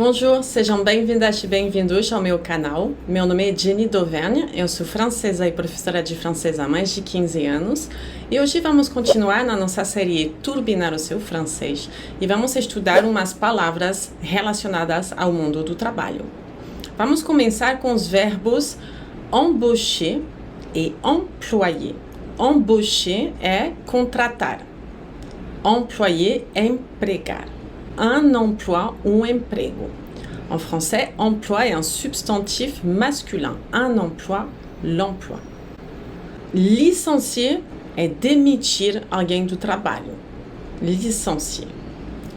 Bonjour, sejam bem-vindas e bem-vindos ao meu canal. Meu nome é Jenny Dauvergne, eu sou francesa e professora de francês há mais de 15 anos e hoje vamos continuar na nossa série Turbinar o seu francês e vamos estudar umas palavras relacionadas ao mundo do trabalho. Vamos começar com os verbos embaucher e employer. Embaucher é contratar, employer é empregar. Un emploi, emprego. En français, emploi est un substantif masculin. Un emploi, l'emploi. Licencier é demitir alguém do trabalho. Licencier.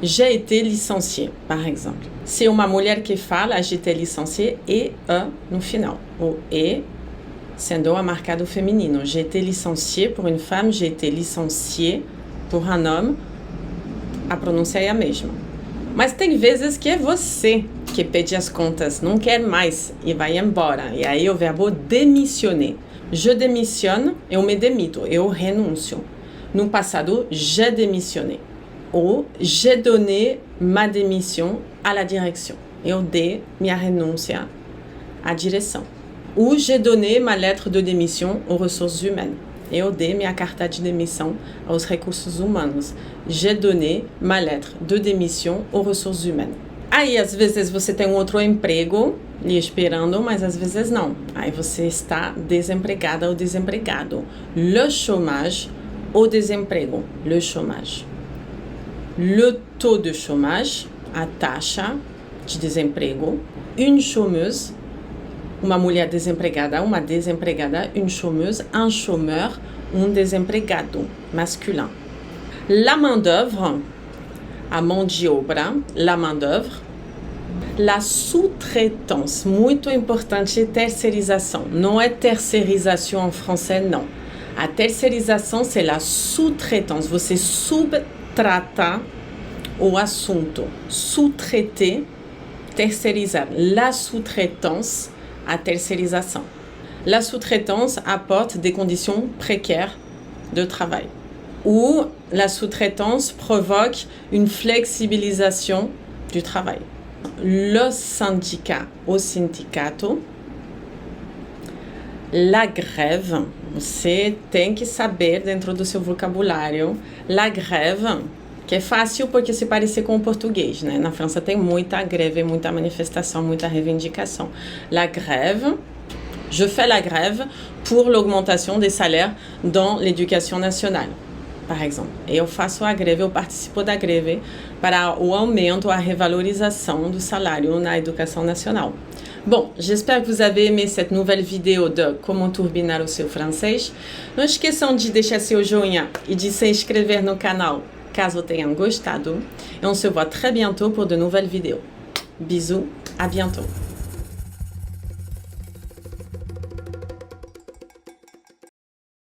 J'ai été licencié, par exemple. Se uma mulher que fala, j'ai été licencié, e no final. O e sendo a marcado feminino. J'ai été licencié pour une femme, j'ai été licencié pour un homme. A pronúncia é a mesma. Mas tem vezes que é você que pede as contas, não quer mais e vai embora. E aí o verbo démissionner. Je démissionne, eu me demito, eu renuncio. No passado, j'ai démissionné. Ou j'ai donné ma démission à la direction. Eu dei minha renúncia à direção. Ou j'ai donné ma lettre de démission aux ressources humaines. Eu dei minha carta de demissão aos recursos humanos. J'ai donné ma lettre de démission aux ressources humaines. Aí, às vezes, você tem um outro emprego lhe esperando, mas às vezes não. Aí você está desempregada ou desempregado. Le chômage ou desemprego. Le chômage. Le taux de chômage, a taxa de desemprego. Une chômeuse, uma mulher desempregada, uma desempregada, une chômeuse, un chômeur, desempregado, masculin. La main-d'œuvre, a mão de obra, la main-d'œuvre. La sous-traitance, muito importante, terceirização. Não é terceirização em francês, não. A terceirização, c'est la sous-traitance. Você subtrata o assunto. Sous-traiter, terceirizar. La sous-traitance, a terceirização. La sous-traitance apporte des conditions précaires de travail. Ou la sous-traitance provoque une flexibilisation du travail. Le syndicat, o sindicato. La grève, você tem que saber dentro do seu vocabulário. La grève, que é fácil porque se parecer com o português, né? Na França tem muita greve, muita manifestação, muita reivindicação. La grève, je fais la grève pour l'augmentation des salaires dans l'éducation nationale, par exemple. Eu faço a greve, eu participo da greve para o aumento, a revalorização do salário na educação nacional. Bom, j'espère que vous avez aimé cette nouvelle vidéo de Comment turbinar o seu francês. Não esqueçam de deixar seu joinha e de se inscrever no canal caso tenham gostado. Et on se voit très bientôt pour de nouvelles vidéos. Bisous, à bientôt.